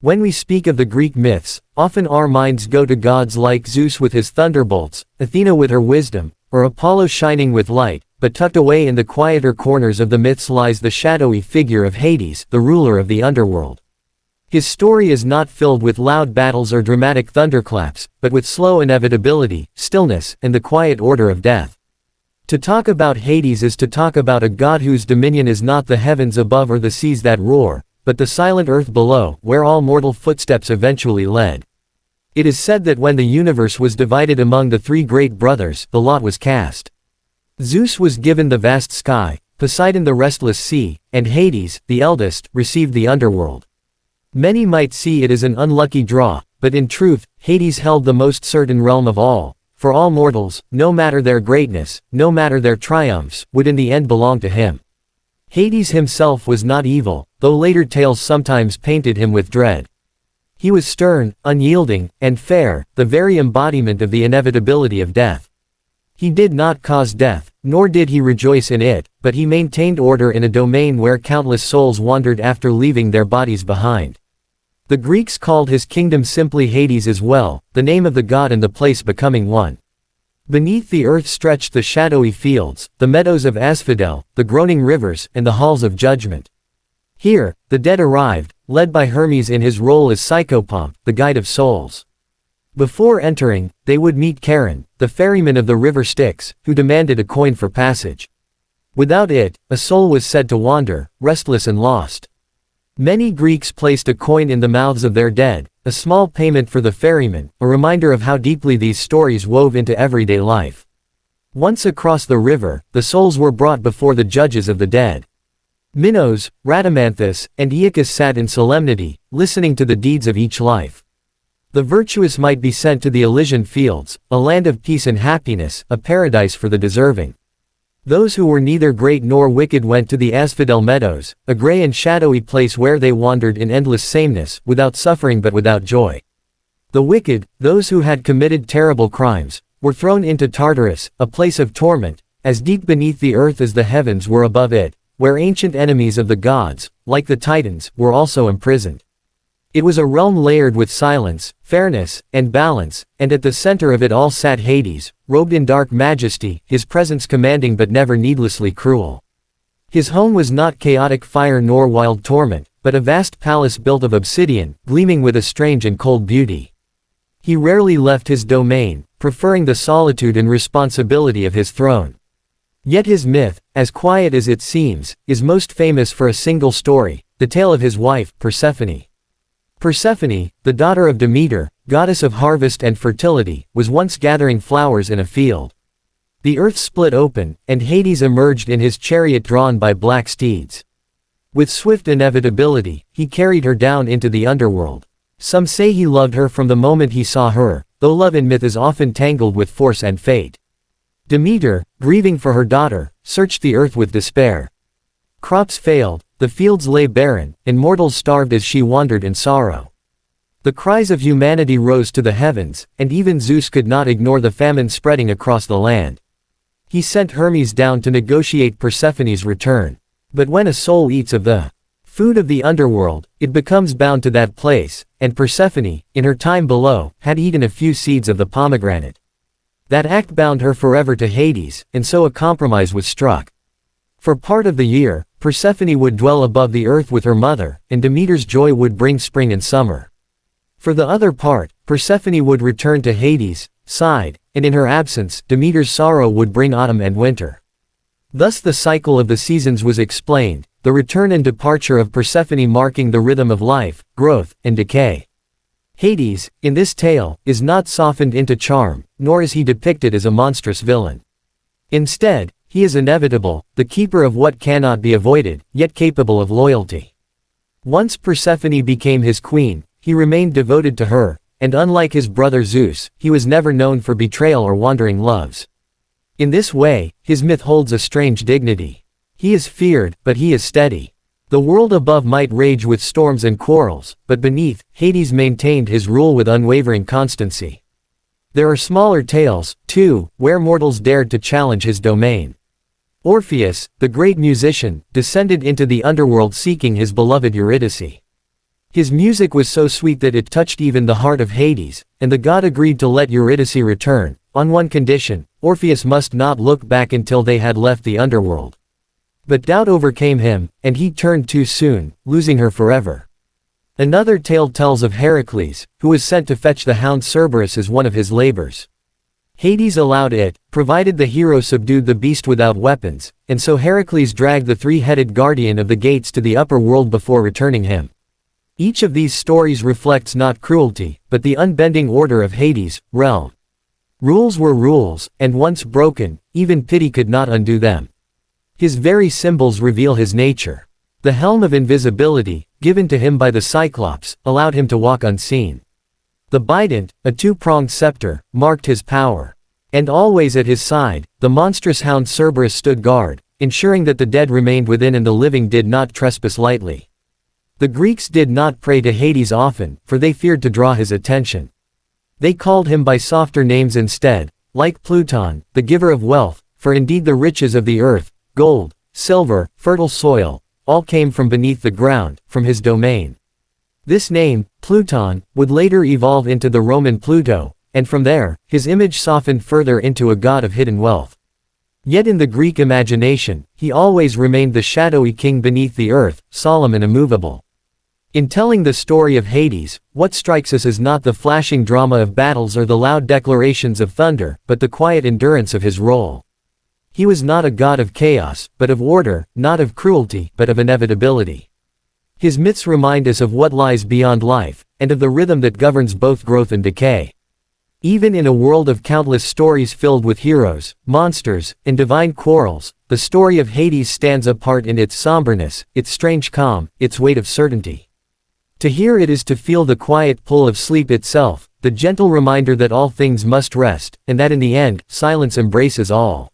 When we speak of the Greek myths, often our minds go to gods like Zeus with his thunderbolts, Athena with her wisdom, or Apollo shining with light, but tucked away in the quieter corners of the myths lies the shadowy figure of Hades, the ruler of the underworld. His story is not filled with loud battles or dramatic thunderclaps, but with slow inevitability, stillness, and the quiet order of death. To talk about Hades is to talk about a god whose dominion is not the heavens above or the seas that roar, but the silent earth below, where all mortal footsteps eventually led. It is said that when the universe was divided among the three great brothers, the lot was cast. Zeus was given the vast sky, Poseidon the restless sea, and Hades, the eldest, received the underworld. Many might see it as an unlucky draw, but in truth, Hades held the most certain realm of all, for all mortals, no matter their greatness, no matter their triumphs, would in the end belong to him. Hades himself was not evil, though later tales sometimes painted him with dread. He was stern, unyielding, and fair, the very embodiment of the inevitability of death. He did not cause death, nor did he rejoice in it, but he maintained order in a domain where countless souls wandered after leaving their bodies behind. The Greeks called his kingdom simply Hades as well, the name of the god and the place becoming one. Beneath the earth stretched the shadowy fields, the meadows of asphodel, the groaning rivers, and the halls of judgment. Here, the dead arrived, led by Hermes in his role as Psychopomp, the guide of souls. Before entering, they would meet Charon, the ferryman of the river Styx, who demanded a coin for passage. Without it, a soul was said to wander, restless and lost. Many Greeks placed a coin in the mouths of their dead, a small payment for the ferryman, a reminder of how deeply these stories wove into everyday life. Once across the river, the souls were brought before the judges of the dead. Minos, Rhadamanthus, and Aeacus sat in solemnity, listening to the deeds of each life. The virtuous might be sent to the Elysian fields, a land of peace and happiness, a paradise for the deserving. Those who were neither great nor wicked went to the asphodel meadows, a gray and shadowy place where they wandered in endless sameness, without suffering but without joy. The wicked, those who had committed terrible crimes, were thrown into Tartarus, a place of torment, as deep beneath the earth as the heavens were above it, where ancient enemies of the gods, like the Titans, were also imprisoned. It was a realm layered with silence, fairness, and balance, and at the center of it all sat Hades, robed in dark majesty, his presence commanding but never needlessly cruel. His home was not chaotic fire nor wild torment, but a vast palace built of obsidian, gleaming with a strange and cold beauty. He rarely left his domain, preferring the solitude and responsibility of his throne. Yet his myth, as quiet as it seems, is most famous for a single story, the tale of his wife, Persephone. Persephone, the daughter of Demeter, goddess of harvest and fertility, was once gathering flowers in a field. The earth split open, and Hades emerged in his chariot drawn by black steeds. With swift inevitability, he carried her down into the underworld. Some say he loved her from the moment he saw her, though love in myth is often tangled with force and fate. Demeter, grieving for her daughter, searched the earth with despair. Crops failed, the fields lay barren, and mortals starved as she wandered in sorrow. The cries of humanity rose to the heavens, and even Zeus could not ignore the famine spreading across the land. He sent Hermes down to negotiate Persephone's return. But when a soul eats of the food of the underworld, it becomes bound to that place, and Persephone, in her time below, had eaten a few seeds of the pomegranate. That act bound her forever to Hades, and so a compromise was struck. For part of the year, Persephone would dwell above the earth with her mother, and Demeter's joy would bring spring and summer. For the other part, Persephone would return to Hades' side, and in her absence, Demeter's sorrow would bring autumn and winter. Thus the cycle of the seasons was explained, the return and departure of Persephone marking the rhythm of life, growth, and decay. Hades, in this tale, is not softened into charm, nor is he depicted as a monstrous villain. Instead, he is inevitable, the keeper of what cannot be avoided, yet capable of loyalty. Once Persephone became his queen, he remained devoted to her, and unlike his brother Zeus, he was never known for betrayal or wandering loves. In this way, his myth holds a strange dignity. He is feared, but he is steady. The world above might rage with storms and quarrels, but beneath, Hades maintained his rule with unwavering constancy. There are smaller tales, too, where mortals dared to challenge his domain. Orpheus, the great musician, descended into the underworld seeking his beloved Eurydice. His music was so sweet that it touched even the heart of Hades, and the god agreed to let Eurydice return, on one condition: Orpheus must not look back until they had left the underworld. But doubt overcame him, and he turned too soon, losing her forever. Another tale tells of Heracles, who was sent to fetch the hound Cerberus as one of his labors. Hades allowed it, provided the hero subdued the beast without weapons, and so Heracles dragged the three-headed guardian of the gates to the upper world before returning him. Each of these stories reflects not cruelty, but the unbending order of Hades' realm. Rules were rules, and once broken, even pity could not undo them. His very symbols reveal his nature. The helm of invisibility, given to him by the Cyclops, allowed him to walk unseen. The bident, a two-pronged scepter, marked his power. And always at his side, the monstrous hound Cerberus stood guard, ensuring that the dead remained within and the living did not trespass lightly. The Greeks did not pray to Hades often, for they feared to draw his attention. They called him by softer names instead, like Pluton, the giver of wealth, for indeed the riches of the earth, gold, silver, fertile soil, all came from beneath the ground, from his domain. This name, Pluton, would later evolve into the Roman Pluto, and from there, his image softened further into a god of hidden wealth. Yet in the Greek imagination, he always remained the shadowy king beneath the earth, solemn and immovable. In telling the story of Hades, what strikes us is not the flashing drama of battles or the loud declarations of thunder, but the quiet endurance of his role. He was not a god of chaos, but of order, not of cruelty, but of inevitability. His myths remind us of what lies beyond life, and of the rhythm that governs both growth and decay. Even in a world of countless stories filled with heroes, monsters, and divine quarrels, the story of Hades stands apart in its somberness, its strange calm, its weight of certainty. To hear it is to feel the quiet pull of sleep itself, the gentle reminder that all things must rest, and that in the end, silence embraces all.